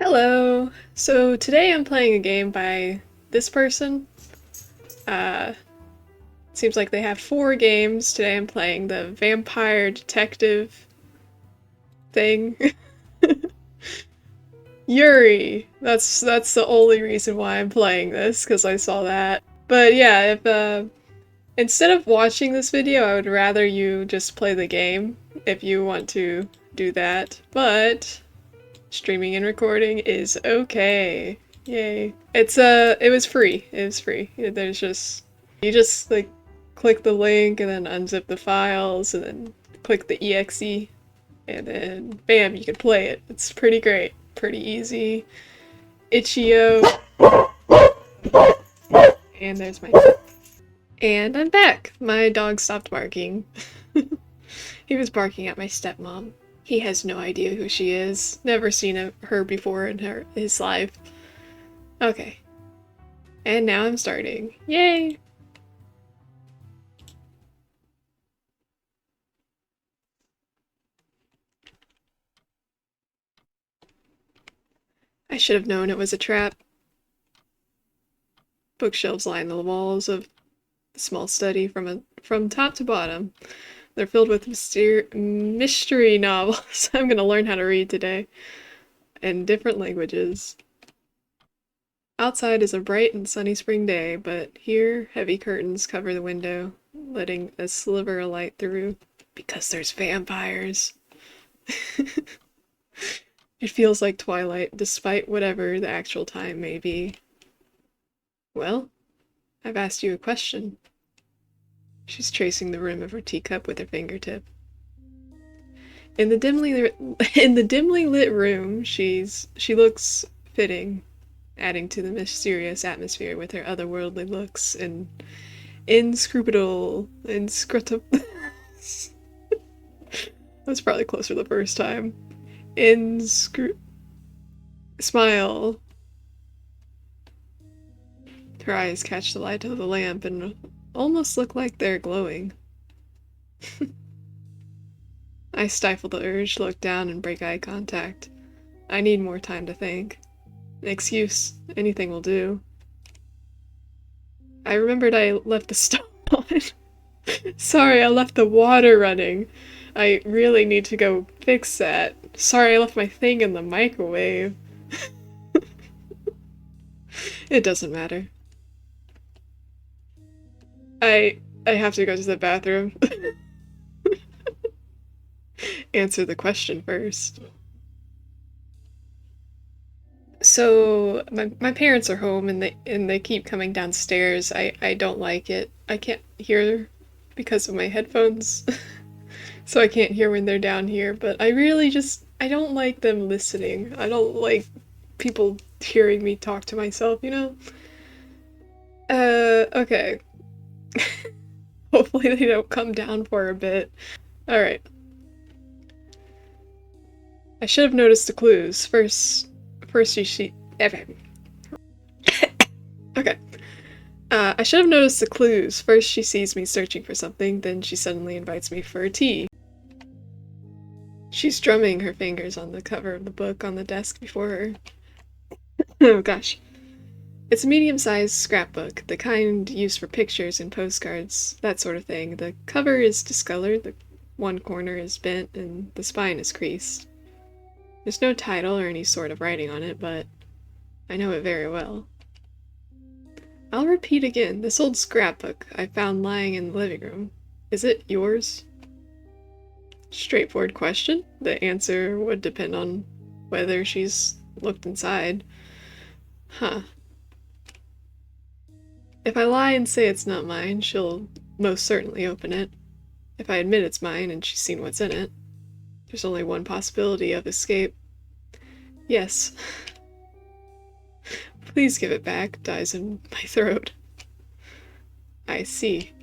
Hello! So today I'm playing a game by this person. Uh, Seems like they have 4 games. Today I'm playing the vampire detective thing. Yuri! That's the only reason why I'm playing this, because I saw that. But yeah, if instead of watching this video, I would rather you just play the game if you want to do that. But streaming and recording is okay. Yay. It was free. It was free. There's just, you just like click the link and then unzip the files and then click the exe and then bam, you can play it. It's pretty great. Pretty easy. Itch.io. And there's my... And I'm back! My dog stopped barking. He was barking at my stepmom. He has no idea who she is. Never seen her before in his life. Okay. And now I'm starting. Yay! I should have known it was a trap. Bookshelves line the walls of the small study from top to bottom. They're filled with mystery novels. I'm gonna learn how to read today. In different languages. Outside is a bright and sunny spring day, but here heavy curtains cover the window, letting a sliver of light through. Because there's vampires. It feels like twilight, despite whatever the actual time may be. Well, I've asked you a question. She's tracing the rim of her teacup with her fingertip. In the dimly lit room, she looks fitting, adding to the mysterious atmosphere with her otherworldly looks and inscrutable. That's probably closer the first time. Smile. Her eyes catch the light of the lamp and almost look like they're glowing. I stifle the urge to look down and break eye contact. I need more time to think. An excuse, anything will do. I remembered I left the stove on. Sorry, I left the water running. I really need to go fix that. Sorry, I left my thing in the microwave. It doesn't matter. I have to go to the bathroom. Answer the question first. So my parents are home and they keep coming downstairs. I don't like it. I can't hear because of my headphones. So I can't hear when they're down here, but I really I don't like them listening. I don't like people hearing me talk to myself, you know? Okay. Hopefully they don't come down for a bit. Alright. I should have noticed the clues. First you see... Okay. I should have noticed the clues. First she sees me searching for something, then she suddenly invites me for a tea. She's drumming her fingers on the cover of the book on the desk before her. Oh gosh. It's a medium-sized scrapbook, the kind used for pictures and postcards, that sort of thing. The cover is discolored, the one corner is bent, and the spine is creased. There's no title or any sort of writing on it, but I know it very well. I'll repeat again, this old scrapbook I found lying in the living room. Is it yours? Straightforward question. The answer would depend on whether she's looked inside. Huh. If I lie and say it's not mine, she'll most certainly open it. If I admit it's mine and she's seen what's in it, there's only one possibility of escape. Yes. Please give it back, dies in my throat. I see.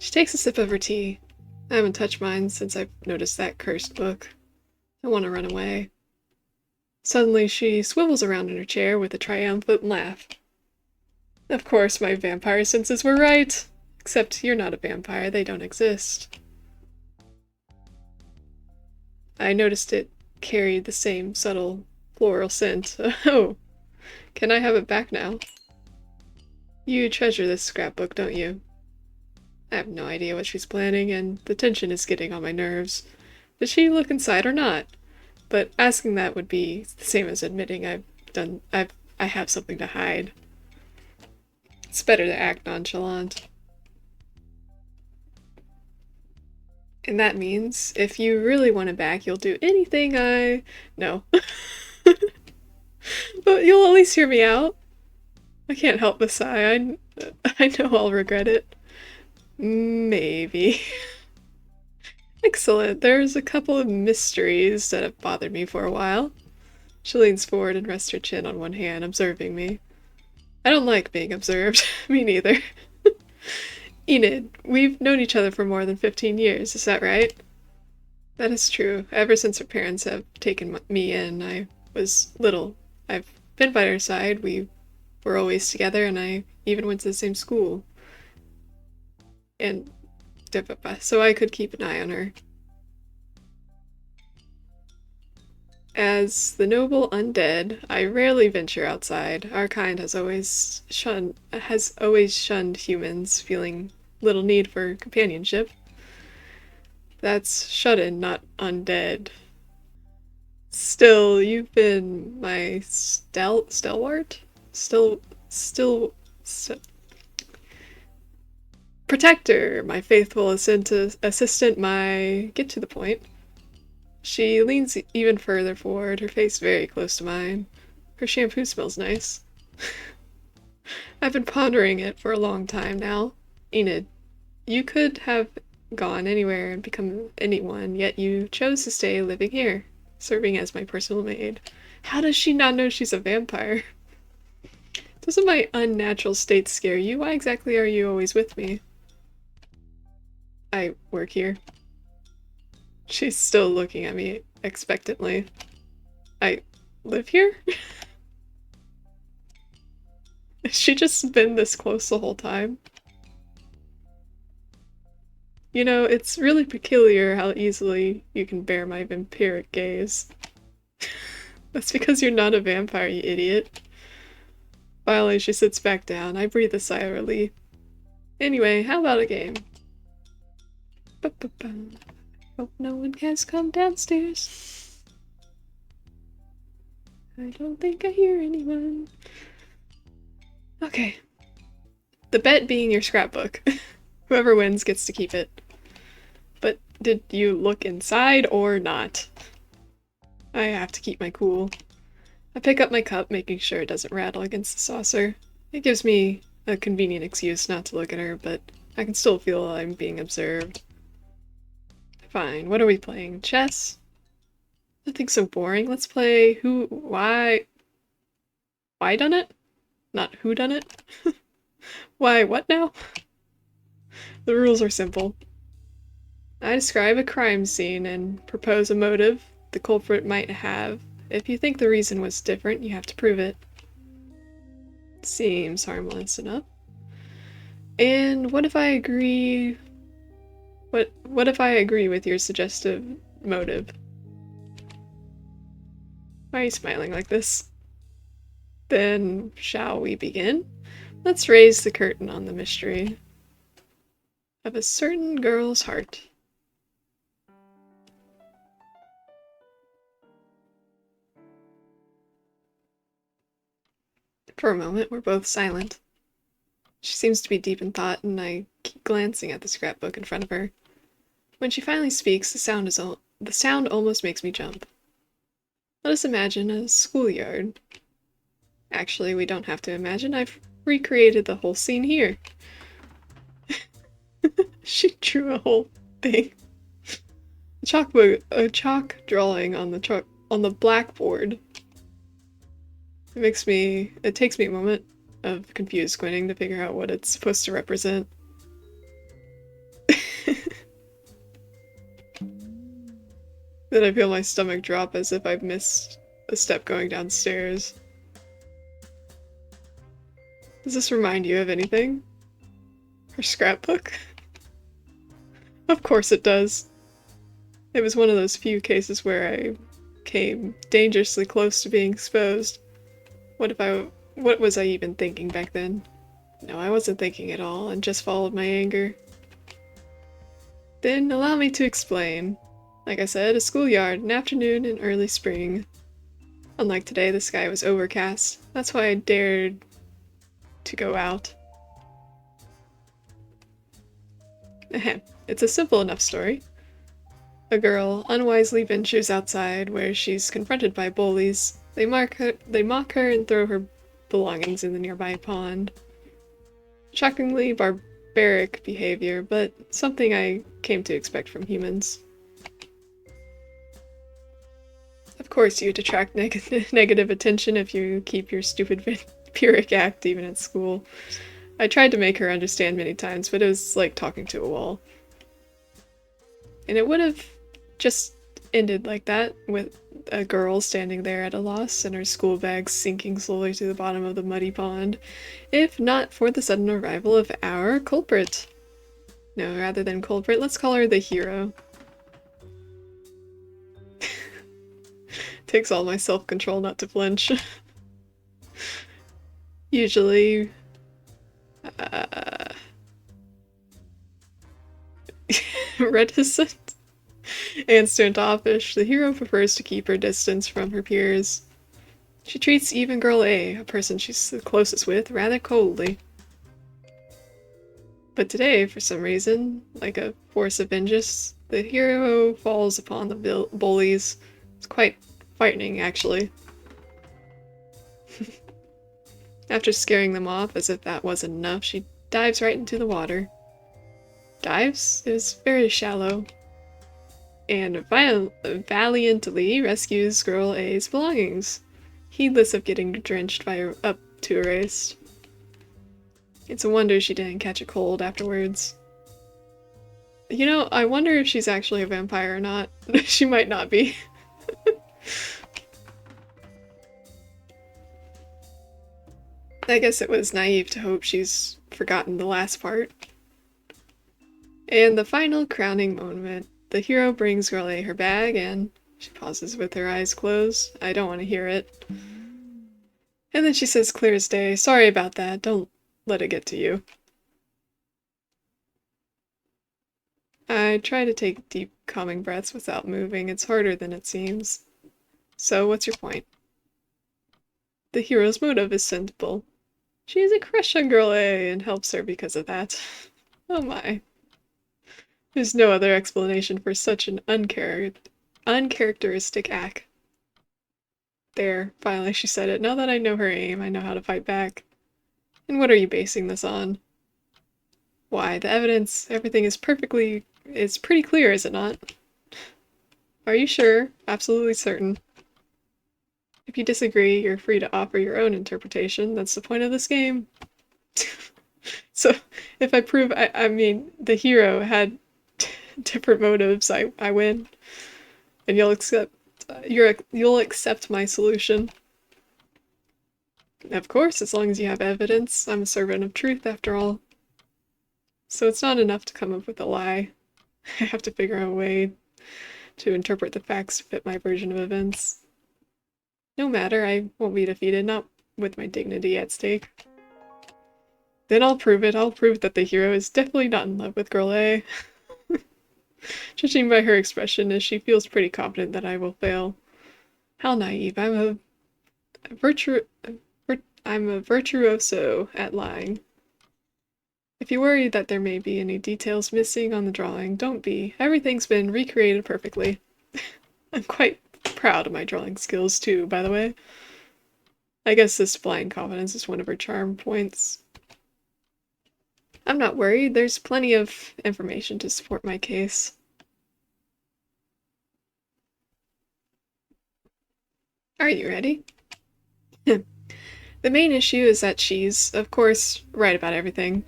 She takes a sip of her tea. I haven't touched mine since I've noticed that cursed book. I want to run away. Suddenly she swivels around in her chair with a triumphant laugh. Of course, my vampire senses were right. Except you're not a vampire, they don't exist. I noticed it carried the same subtle floral scent. Oh, can I have it back now? You treasure this scrapbook, don't you? I have no idea what she's planning, and the tension is getting on my nerves. Did she look inside or not? But asking that would be the same as admitting I have something to hide. It's better to act nonchalant. And that means, if you really want it back, you'll do anything I... No. But you'll at least hear me out. I can't help but sigh. I know I'll regret it. Maybe. Excellent. There's a couple of mysteries that have bothered me for a while. She leans forward and rests her chin on one hand, observing me. I don't like being observed. Me neither. Enid, we've known each other for more than 15 years, is that right? That is true. Ever since her parents have taken me in, I was little. I've been by her side, we were always together, and I even went to the same school. And so I could keep an eye on her. As the noble undead, I rarely venture outside. Our kind has always shunned humans, feeling little need for companionship. That's shut-in, not undead. Still, you've been my stalwart? Protector, my faithful assistant, my... Get to the point. She leans even further forward, her face very close to mine. Her shampoo smells nice. I've been pondering it for a long time now. Enid, you could have gone anywhere and become anyone, yet you chose to stay living here, serving as my personal maid. How does she not know she's a vampire? Doesn't my unnatural state scare you? Why exactly are you always with me? I work here. She's still looking at me expectantly. I live here? Has she just been this close the whole time? You know, it's really peculiar how easily you can bear my vampiric gaze. That's because you're not a vampire, you idiot. Finally, she sits back down. I breathe a sigh of relief. Anyway, how about a game? Ba-ba-ba. Hope no one has come downstairs. I don't think I hear anyone. Okay. The bet being your scrapbook. Whoever wins gets to keep it. But did you look inside or not? I have to keep my cool. I pick up my cup, making sure it doesn't rattle against the saucer. It gives me a convenient excuse not to look at her, but I can still feel I'm being observed. Fine, what are we playing? Chess? Nothing so boring. Let's play why done it? Not who done it? Why, what now? The rules are simple. I describe a crime scene and propose a motive the culprit might have. If you think the reason was different, you have to prove it. Seems harmless enough. And what if I agree... What if I agree with your suggestive motive? Why are you smiling like this? Then, shall we begin? Let's raise the curtain on the mystery of a certain girl's heart. For a moment, we're both silent. She seems to be deep in thought, and I keep glancing at the scrapbook in front of her. When she finally speaks, the sound almost makes me jump. Let us imagine a schoolyard. Actually, we don't have to imagine. I've recreated the whole scene here. She drew a whole thing. A chalk drawing on the blackboard. It takes me a moment of confused squinting to figure out what it's supposed to represent. Then I feel my stomach drop as if I've missed a step going downstairs. Does this remind you of anything? Her scrapbook? Of course it does. It was one of those few cases where I came dangerously close to being exposed. What was I even thinking back then? No, I wasn't thinking at all, and just followed my anger. Then allow me to explain. Like I said, a schoolyard, an afternoon in early spring. Unlike today, the sky was overcast. That's why I dared to go out. Ahem. It's a simple enough story. A girl unwisely ventures outside where she's confronted by bullies. They mock her and throw her belongings in the nearby pond. Shockingly barbaric behavior, but something I came to expect from humans. Of course you'd attract negative attention if you keep your stupid vampiric act even at school. I tried to make her understand many times, but it was like talking to a wall. And it would have just ended like that, with a girl standing there at a loss and her school bag sinking slowly to the bottom of the muddy pond, if not for the sudden arrival of our culprit. No, rather than culprit, let's call her the hero. Takes all my self-control not to flinch. Usually... reticent and standoffish, the hero prefers to keep her distance from her peers. She treats even Girl A, a person she's the closest with, rather coldly. But today, for some reason, like a force of vengeance, the hero falls upon the bullies. It's quite frightening, actually. After scaring them off, as if that wasn't enough, she dives right into the water. Dives? It was very shallow. And valiantly rescues Girl A's belongings, heedless of getting drenched by up to her waist. It's a wonder she didn't catch a cold afterwards. You know, I wonder if she's actually a vampire or not. She might not be. I guess it was naive to hope she's forgotten the last part. And the final crowning moment. The hero brings Girl A her bag and she pauses with her eyes closed. I don't want to hear it. And then she says clear as day, sorry about that, don't let it get to you. I try to take deep, calming breaths without moving. It's harder than it seems. So, what's your point? The hero's motive is simple. She has a crush on Girl A and helps her because of that. Oh my. There's no other explanation for such an uncharacteristic act. There, finally she said it. Now that I know her aim, I know how to fight back. And what are you basing this on? Why, the evidence, everything is pretty clear, is it not? Are you sure? Absolutely certain. If you disagree, you're free to offer your own interpretation. That's the point of this game. So, if I prove, I mean, the hero had different motives, I win. And you'll accept my solution. Of course, as long as you have evidence. I'm a servant of truth, after all. So it's not enough to come up with a lie. I have to figure out a way to interpret the facts to fit my version of events. No matter, I won't be defeated, not with my dignity at stake. Then I'll prove it. I'll prove that the hero is definitely not in love with Girl A. Judging by her expression, as she feels pretty confident that I will fail. How naive. I'm a virtuoso at lying. If you worry that there may be any details missing on the drawing, don't be. Everything's been recreated perfectly. I'm quite proud of my drawing skills too, by the way. I guess this blind confidence is one of her charm points. I'm not worried, there's plenty of information to support my case. Are you ready? The main issue is that she's, of course, right about everything.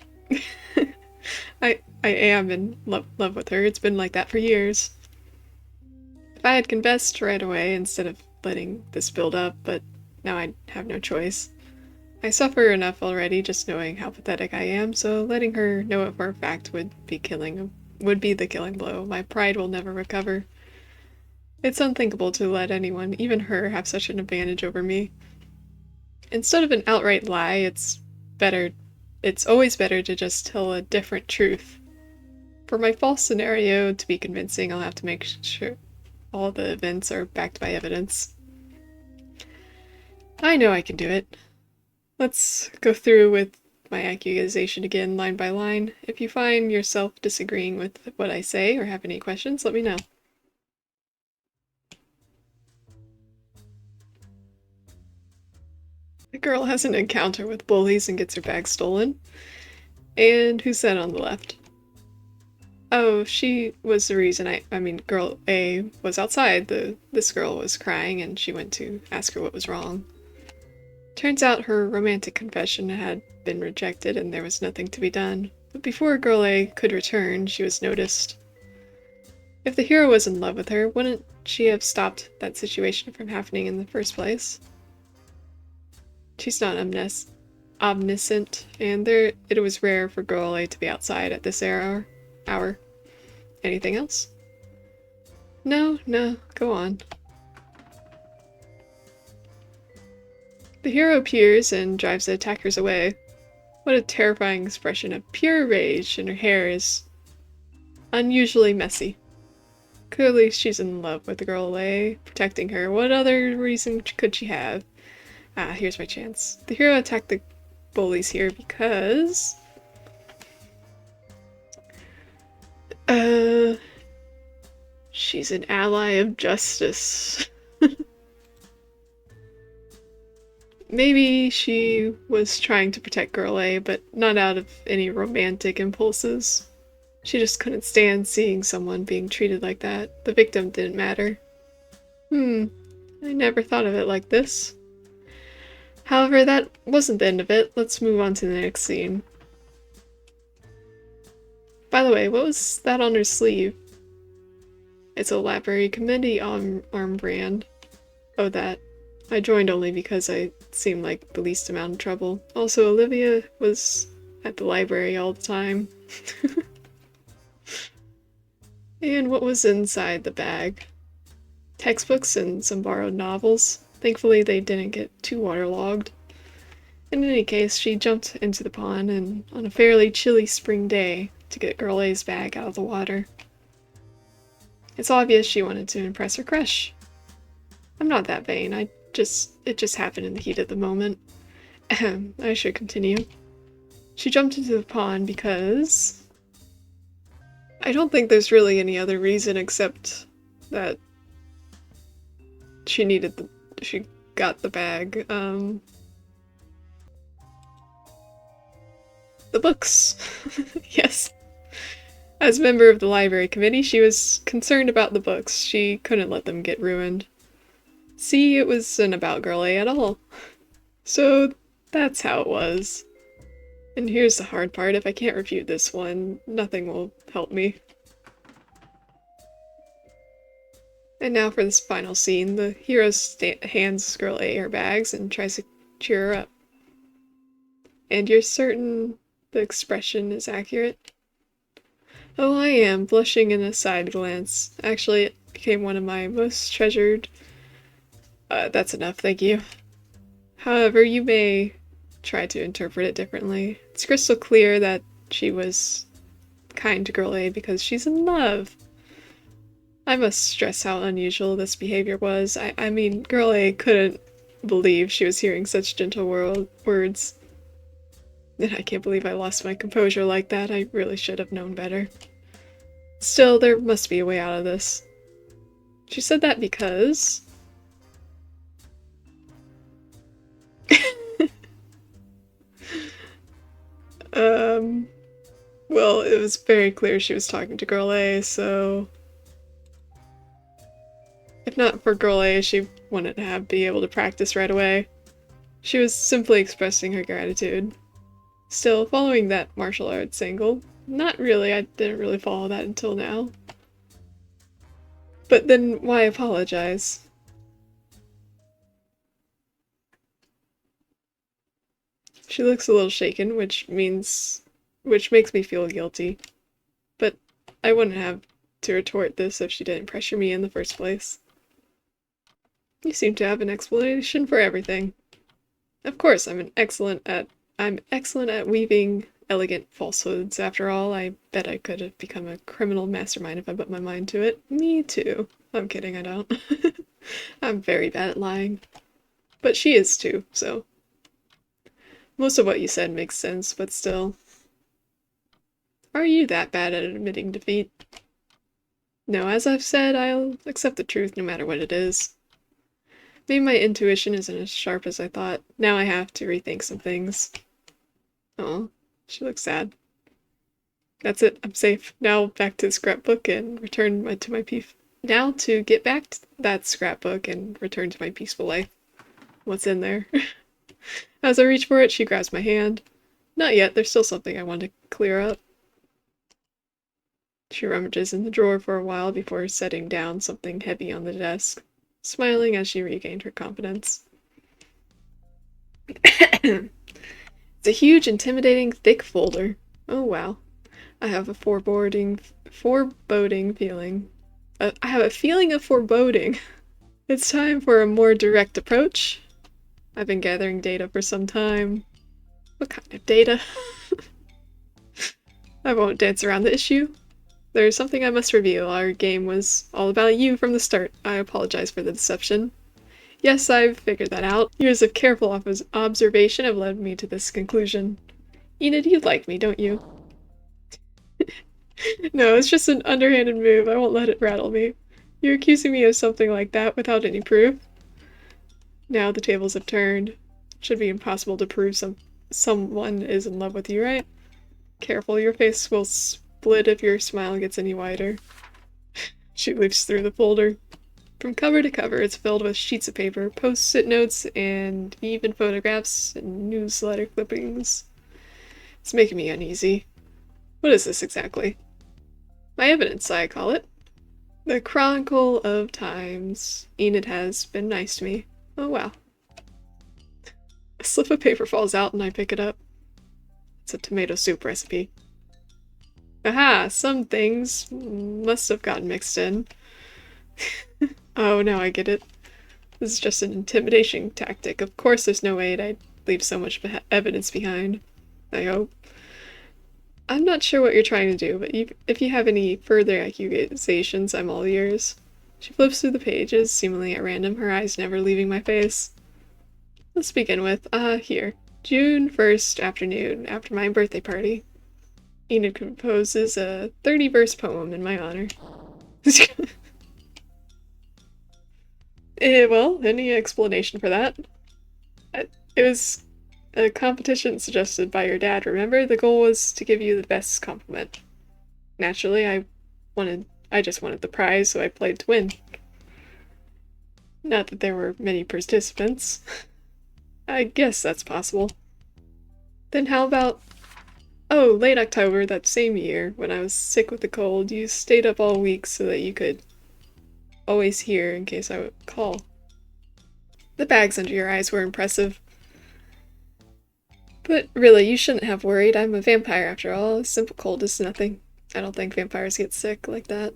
I am in love with her. It's been like that for years. If I had confessed right away instead of letting this build up, but now I have no choice. I suffer enough already just knowing how pathetic I am, so letting her know it for a fact would be the killing blow. My pride will never recover. It's unthinkable to let anyone, even her, have such an advantage over me. Instead of an outright lie, it's always better to just tell a different truth. For my false scenario to be convincing, I'll have to make sure all the events are backed by evidence. I know I can do it. Let's go through with my accusation again, line by line. If you find yourself disagreeing with what I say or have any questions, let me know. The girl has an encounter with bullies and gets her bag stolen. And who's that on the left? Oh, she was the reason girl A was outside. This girl was crying and she went to ask her what was wrong. Turns out her romantic confession had been rejected and there was nothing to be done. But before girl A could return, she was noticed. If the hero was in love with her, wouldn't she have stopped that situation from happening in the first place? She's not omniscient, and it was rare for girl A to be outside at this hour. Anything else? No, go on. The hero appears and drives the attackers away. What a terrifying expression of pure rage, and her hair is unusually messy. Clearly she's in love with the girl A, protecting her. What other reason could she have? Ah, here's my chance. The hero attacked the bullies here because... she's an ally of justice. Maybe she was trying to protect girl A, but not out of any romantic impulses. She just couldn't stand seeing someone being treated like that. The victim didn't matter. I never thought of it like this. However, that wasn't the end of it. Let's move on to the next scene. By the way, what was that on her sleeve? It's a library committee armband. Oh, that. I joined only because I seemed like the least amount of trouble. Also, Olivia was at the library all the time. And what was inside the bag? Textbooks and some borrowed novels. Thankfully, they didn't get too waterlogged. In any case, she jumped into the pond and on a fairly chilly spring day to get Girl A's bag out of the water. It's obvious she wanted to impress her crush. I'm not that vain, it just happened in the heat of the moment. I should continue. She jumped into the pond because... I don't think there's really any other reason except that she got the bag. The books. Yes. As a member of the library committee, she was concerned about the books. She couldn't let them get ruined. See, it wasn't about Girl A at all. So that's how it was. And here's the hard part, if I can't refute this one, nothing will help me. And now for this final scene, the hero hands Girl A her bags and tries to cheer her up. And you're certain the expression is accurate? Oh, I am, blushing in a side glance. Actually, it became one of my most treasured... that's enough, thank you. However, you may try to interpret it differently. It's crystal clear that she was kind to Girl A because she's in love. I must stress how unusual this behavior was. I mean, Girl A couldn't believe she was hearing such gentle words. And I can't believe I lost my composure like that. I really should have known better. Still, there must be a way out of this. She said that because... well, it was very clear she was talking to Girl A, so... If not for Girl A, she wouldn't be able to practice right away. She was simply expressing her gratitude. Still, following that martial arts angle, not really, I didn't really follow that until now. But then, why apologize? She looks a little shaken, which makes me feel guilty. But I wouldn't have to retort this if she didn't pressure me in the first place. You seem to have an explanation for everything. Of course, I'm excellent at weaving elegant falsehoods. After all, I bet I could have become a criminal mastermind if I put my mind to it. Me too. I'm kidding, I don't. I'm very bad at lying. But she is too, so. Most of what you said makes sense, but still. Are you that bad at admitting defeat? No, as I've said, I'll accept the truth no matter what it is. Maybe my intuition isn't as sharp as I thought. Now I have to rethink some things. Oh, she looks sad. That's it, I'm safe. Now back to the scrapbook and to my peace. Now to get back to that scrapbook and return to my peaceful life. What's in there? As I reach for it, she grabs my hand. Not yet, there's still something I want to clear up. She rummages in the drawer for a while before setting down something heavy on the desk, smiling as she regained her confidence. It's a huge, intimidating, thick folder. Oh wow. I have a foreboding feeling. I have a feeling of foreboding. It's time for a more direct approach. I've been gathering data for some time. What kind of data? I won't dance around the issue. There's something I must reveal. Our game was all about you from the start. I apologize for the deception. Yes, I've figured that out. Years of careful observation have led me to this conclusion. Enid, you like me, don't you? No, it's just an underhanded move. I won't let it rattle me. You're accusing me of something like that without any proof. Now the tables have turned. Should be impossible to prove someone is in love with you, right? Careful, your face will split if your smile gets any wider. She leafs through the folder. From cover to cover, it's filled with sheets of paper, post-it notes, and even photographs and newsletter clippings. It's making me uneasy. What is this exactly? My evidence, I call it. The Chronicle of Times. Enid has been nice to me. Oh wow. A slip of paper falls out and I pick it up. It's a tomato soup recipe. Aha! Some things must have gotten mixed in. Oh, now I get it. This is just an intimidation tactic. Of course there's no way I'd leave so much evidence behind. I hope. I'm not sure what you're trying to do, but if you have any further accusations, I'm all ears. She flips through the pages, seemingly at random, her eyes never leaving my face. Let's begin with, here. June 1st afternoon, after my birthday party. Enid composes a 30-verse poem in my honor. Well, any explanation for that? It was a competition suggested by your dad, remember? The goal was to give you the best compliment. Naturally, I just wanted the prize, so I played to win. Not that there were many participants. I guess that's possible. Then how about... Oh, late October that same year, when I was sick with a cold, you stayed up all week so that you could always hear in case I would call. The bags under your eyes were impressive. But really, you shouldn't have worried. I'm a vampire after all. A simple cold is nothing. I don't think vampires get sick like that.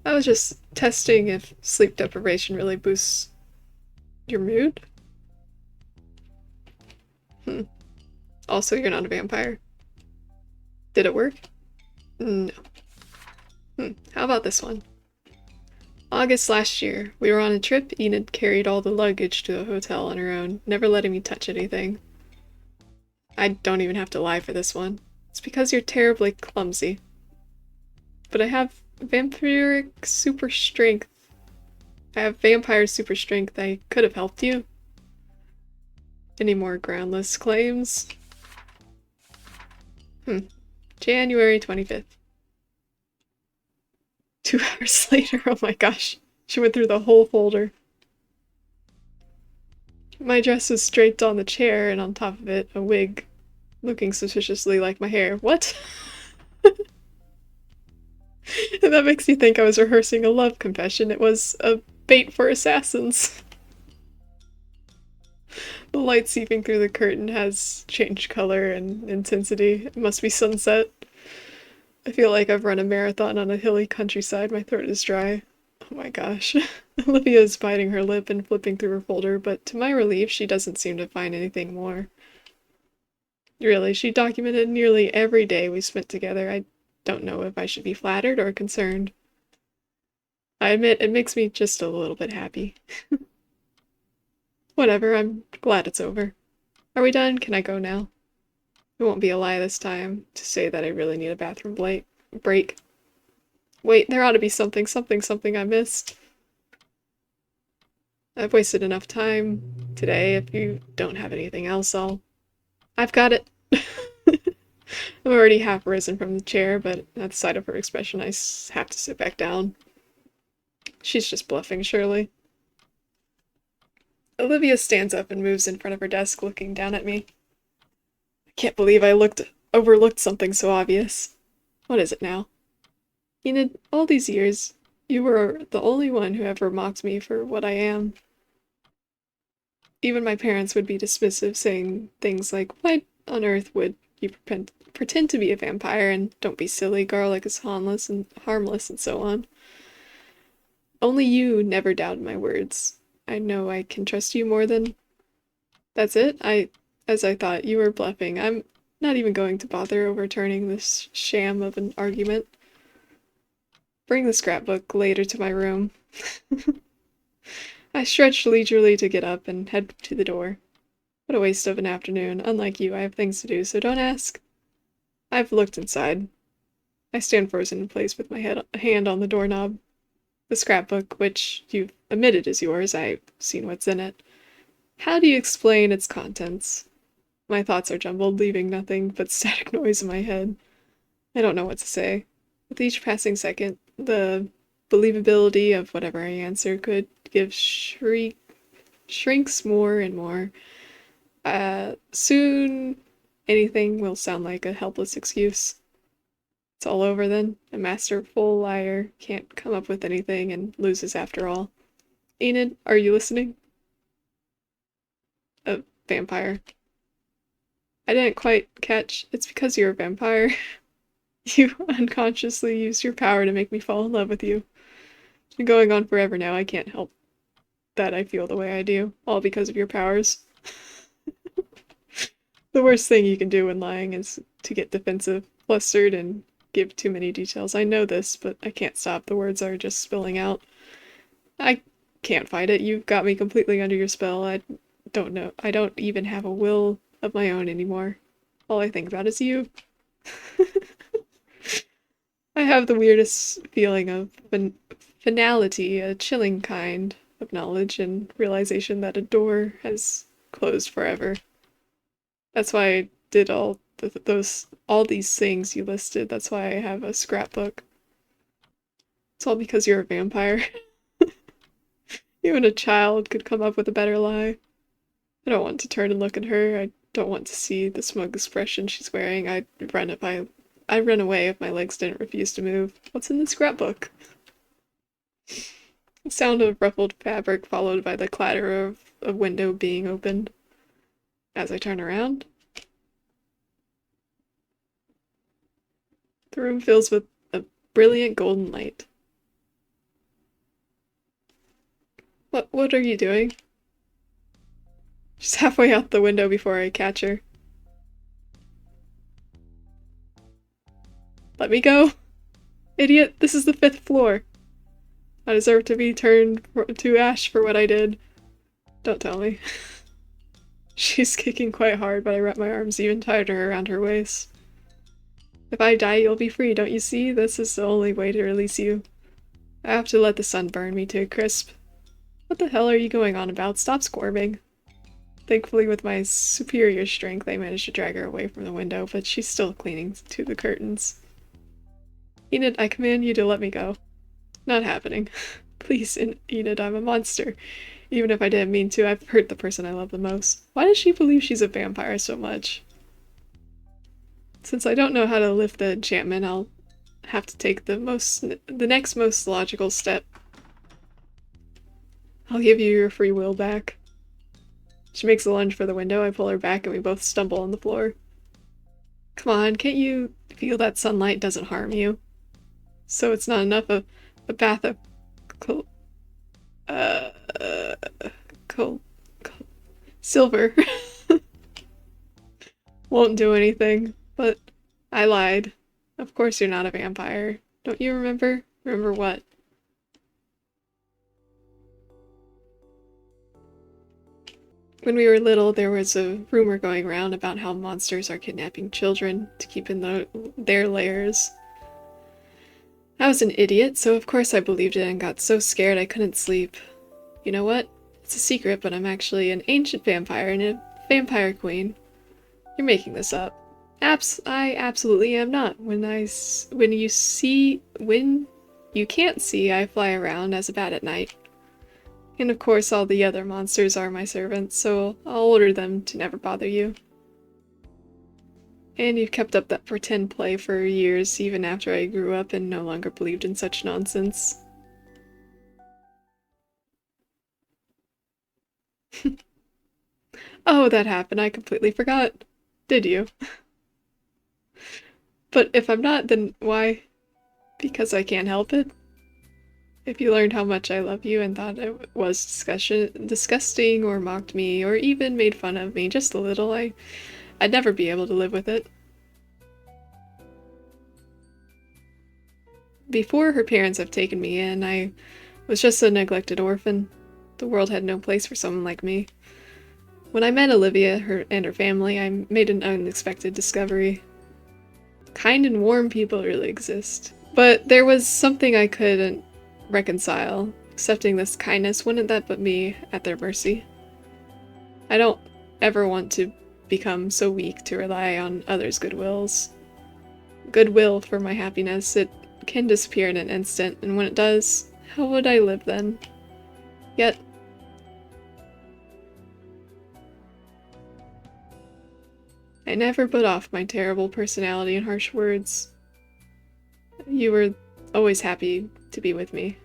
I was just testing if sleep deprivation really boosts your mood. Also, you're not a vampire. Did it work? No. How about this one? August last year, we were on a trip. Enid carried all the luggage to the hotel on her own, never letting me touch anything. I don't even have to lie for this one. It's because you're terribly clumsy. But I have vampiric super strength. I have vampire super strength. I could have helped you. Any more groundless claims? January 25th. 2 hours later, oh my gosh. She went through the whole folder. My dress was draped on the chair, and on top of it, a wig, looking suspiciously like my hair. What? And that makes you think I was rehearsing a love confession. It was a bait for assassins. The light seeping through the curtain has changed color and intensity. It must be sunset. I feel like I've run a marathon on a hilly countryside. My throat is dry. Oh my gosh. Olivia is biting her lip and flipping through her folder, but to my relief, she doesn't seem to find anything more. Really, she documented nearly every day we spent together. I don't know if I should be flattered or concerned. I admit it makes me just a little bit happy. Whatever, I'm glad it's over. Are we done? Can I go now? It won't be a lie this time to say that I really need a bathroom break. Wait, there ought to be something I missed. I've wasted enough time today. If you don't have anything else, I've got it. I'm already half risen from the chair, but at the sight of her expression, I have to sit back down. She's just bluffing, surely. Olivia stands up and moves in front of her desk, looking down at me. I can't believe I overlooked something so obvious. What is it now? Enid, all these years, you were the only one who ever mocked me for what I am. Even my parents would be dismissive, saying things like, why on earth would you pretend to be a vampire, and don't be silly, garlic is harmless and so on. Only you never doubted my words. I know I can trust you more than... That's it? As I thought, you were bluffing. I'm not even going to bother overturning this sham of an argument. Bring the scrapbook later to my room. I stretched leisurely to get up and head to the door. What a waste of an afternoon. Unlike you, I have things to do, so don't ask. I've looked inside. I stand frozen in place with my hand on the doorknob. The scrapbook, which you've admitted is yours, I've seen what's in it. How do you explain its contents? My thoughts are jumbled, leaving nothing but static noise in my head. I don't know what to say. With each passing second, the believability of whatever I answer could give shrinks more and more. Soon anything will sound like a helpless excuse. It's all over then. A masterful liar can't come up with anything and loses after all. Enid, are you listening? A vampire. I didn't quite catch. It's because you're a vampire. You unconsciously used your power to make me fall in love with you. It's been going on forever now. I can't help that I feel the way I do. All because of your powers. The worst thing you can do when lying is to get defensive, flustered, and give too many details. I know this, but I can't stop. The words are just spilling out. I can't fight it. You've got me completely under your spell. I don't know. I don't even have a will of my own anymore. All I think about is you. I have the weirdest feeling of finality, a chilling kind of knowledge and realization that a door has closed forever. That's why I did all these things you listed. That's why I have a scrapbook. It's all because you're a vampire. Even a child could come up with a better lie. I don't want to turn and look at her. I don't want to see the smug expression she's wearing. I'd run away if my legs didn't refuse to move. What's in the scrapbook? The sound of ruffled fabric followed by the clatter of a window being opened. As I turn around, the room fills with a brilliant golden light. What are you doing? She's halfway out the window before I catch her. Let me go! Idiot, this is the 5th floor. I deserve to be turned to ash for what I did. Don't tell me. She's kicking quite hard, but I wrap my arms even tighter around her waist. If I die, you'll be free, don't you see? This is the only way to release you. I have to let the sun burn me to a crisp. What the hell are you going on about? Stop squirming. Thankfully, with my superior strength, I managed to drag her away from the window, but she's still clinging to the curtains. Enid, I command you to let me go. Not happening. Please, Enid, I'm a monster. Even if I didn't mean to, I've hurt the person I love the most. Why does she believe she's a vampire so much? Since I don't know how to lift the enchantment, I'll have to take the next most logical step. I'll give you your free will back. She makes a lunge for the window, I pull her back, and we both stumble on the floor. Come on, can't you feel that sunlight doesn't harm you? So it's not enough of a bath of Cool. Uh, cool. Silver. Won't do anything, but I lied. Of course you're not a vampire. Don't you remember? Remember what? When we were little, there was a rumor going around about how monsters are kidnapping children to keep in their lairs. I was an idiot, so of course I believed it and got so scared I couldn't sleep. You know what? It's a secret, but I'm actually an ancient vampire and a vampire queen. You're making this up. I absolutely am not. When you can't see, I fly around as a bat at night. And of course all the other monsters are my servants, so I'll order them to never bother you. And you've kept up that pretend play for years, even after I grew up and no longer believed in such nonsense. Oh, that happened. I completely forgot. Did you? But if I'm not, then why? Because I can't help it? If you learned how much I love you and thought it was disgusting or mocked me or even made fun of me just a little, I'd never be able to live with it. Before her parents have taken me in, I was just a neglected orphan. The world had no place for someone like me. When I met Olivia and her family, I made an unexpected discovery. Kind and warm people really exist. But there was something I couldn't reconcile. Accepting this kindness, wouldn't that put me at their mercy? I don't ever want to become so weak to rely on others' goodwill for my happiness. It can disappear in an instant, and when it does, how would I live then? Yet, I never put off my terrible personality and harsh words. You were always happy to be with me.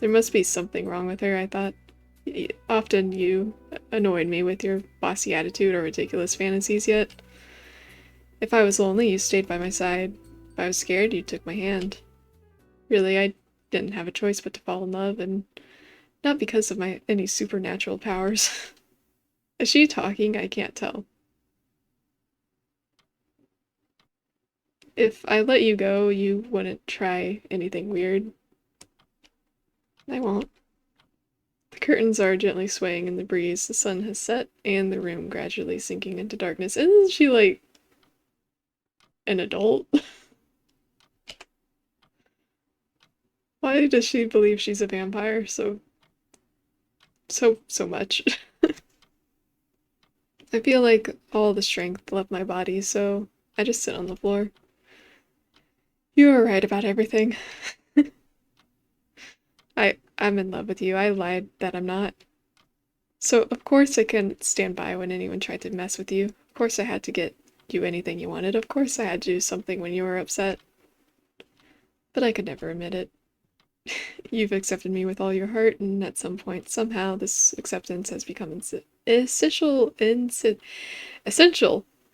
There must be something wrong with her, I thought. Often you annoyed me with your bossy attitude or ridiculous fantasies, yet if I was lonely, you stayed by my side. If I was scared, you took my hand. Really, I didn't have a choice but to fall in love, and not because of any supernatural powers. Is she talking? I can't tell. If I let you go, you wouldn't try anything weird. I won't. The curtains are gently swaying in the breeze, the sun has set, and the room gradually sinking into darkness. Isn't she, like, an adult? Why does she believe she's a vampire so much? I feel like all the strength left my body, so I just sit on the floor. You were right about everything. I'm in love with you. I lied that I'm not. So, of course I couldn't stand by when anyone tried to mess with you. Of course I had to get you anything you wanted. Of course I had to do something when you were upset. But I could never admit it. You've accepted me with all your heart, and at some point, somehow, this acceptance has become essential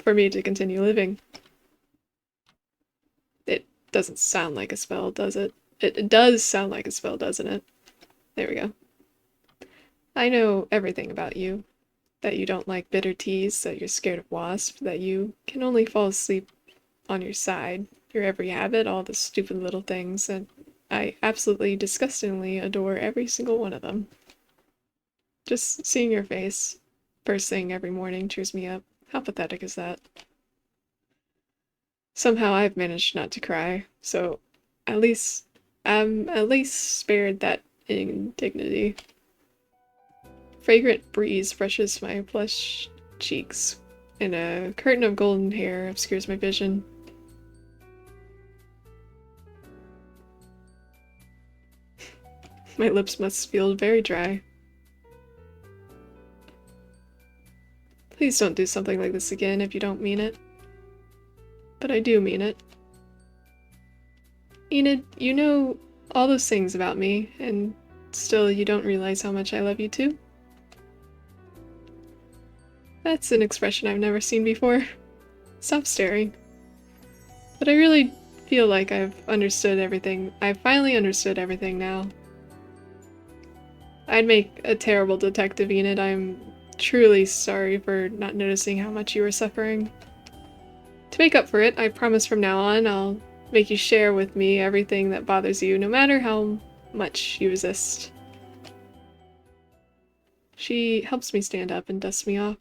for me to continue living. It doesn't sound like a spell, does it? It does sound like a spell, doesn't it? There we go. I know everything about you. That you don't like bitter teas, that you're scared of wasps, that you can only fall asleep on your side, your every habit, all the stupid little things, and I absolutely disgustingly adore every single one of them. Just seeing your face first thing every morning cheers me up. How pathetic is that? Somehow I've managed not to cry, so I'm at least spared that indignity. Fragrant breeze brushes my flushed cheeks, and a curtain of golden hair obscures my vision. My lips must feel very dry. Please don't do something like this again if you don't mean it. But I do mean it. Enid, you know all those things about me, and still you don't realize how much I love you too? That's an expression I've never seen before. Stop staring. But I really feel like I've understood everything. I've finally understood everything now. I'd make a terrible detective, Enid. I'm truly sorry for not noticing how much you were suffering. To make up for it, I promise from now on I'll make you share with me everything that bothers you, no matter how much you resist. She helps me stand up and dusts me off.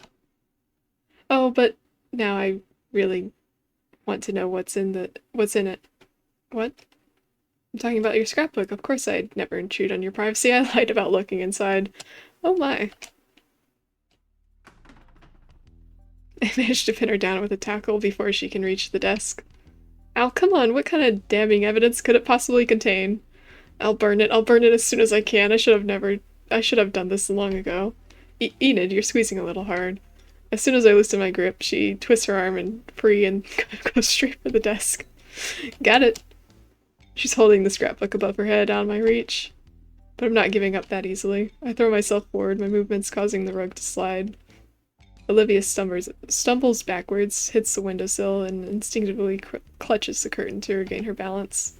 Oh, but now I really want to know what's in it. What? I'm talking about your scrapbook. Of course I'd never intrude on your privacy. I lied about looking inside. Oh my. I managed to pin her down with a tackle before she can reach the desk. Al, come on, what kind of damning evidence could it possibly contain? I'll burn it as soon as I can. I should have done this long ago. Enid, you're squeezing a little hard. As soon as I loosen my grip, she twists her arm and free and goes straight for the desk. Got it. She's holding the scrapbook above her head, out of my reach. But I'm not giving up that easily. I throw myself forward, my movements causing the rug to slide. Olivia stumbles backwards, hits the windowsill, and instinctively clutches the curtain to regain her balance.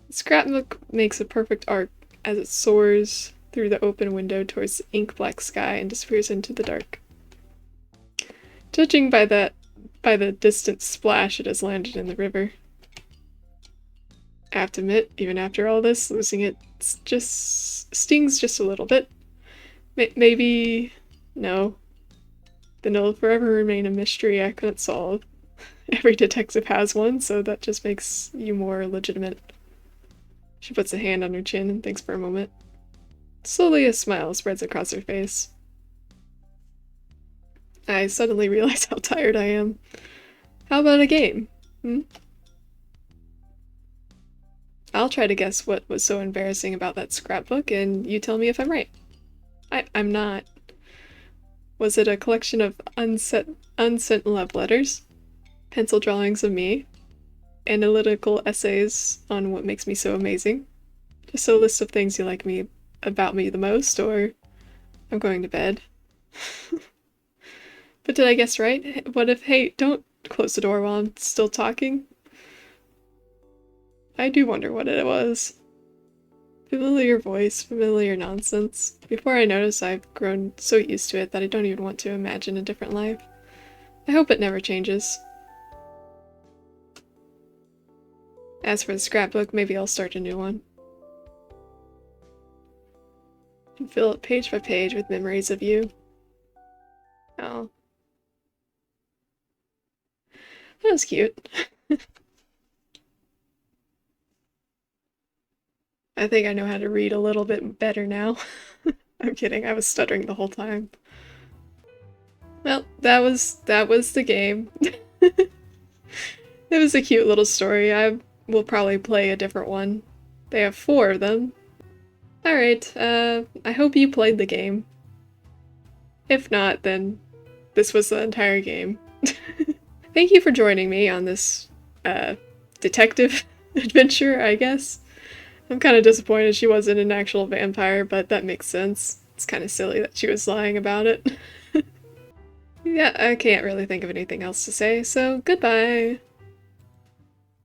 The scrapbook makes a perfect arc as it soars through the open window towards the ink-black sky and disappears into the dark. Judging by the distant splash, it has landed in the river. I have to admit, even after all this, losing it just stings just a little bit. Maybe... no. Then it'll forever remain a mystery I couldn't solve. Every detective has one, so that just makes you more legitimate. She puts a hand on her chin and thinks for a moment. Slowly a smile spreads across her face. I suddenly realize how tired I am. How about a game? I'll try to guess what was so embarrassing about that scrapbook, and you tell me if I'm right. I'm not. Was it a collection of unsent love letters? Pencil drawings of me? Analytical essays on what makes me so amazing? Just a list of things you like about me the most, or I'm going to bed. But did I guess right? What if, hey, don't close the door while I'm still talking? I do wonder what it was. Familiar voice, familiar nonsense. Before I notice, I've grown so used to it that I don't even want to imagine a different life. I hope it never changes. As for the scrapbook, maybe I'll start a new one. And fill it page by page with memories of you. Oh. That was cute. I think I know how to read a little bit better now. I'm kidding, I was stuttering the whole time. Well, that was the game. It was a cute little story. I will probably play a different one. They have 4 of them. Alright, I hope you played the game. If not, then this was the entire game. Thank you for joining me on this, detective adventure, I guess. I'm kind of disappointed she wasn't an actual vampire, but that makes sense. It's kind of silly that she was lying about it. Yeah, I can't really think of anything else to say, so goodbye!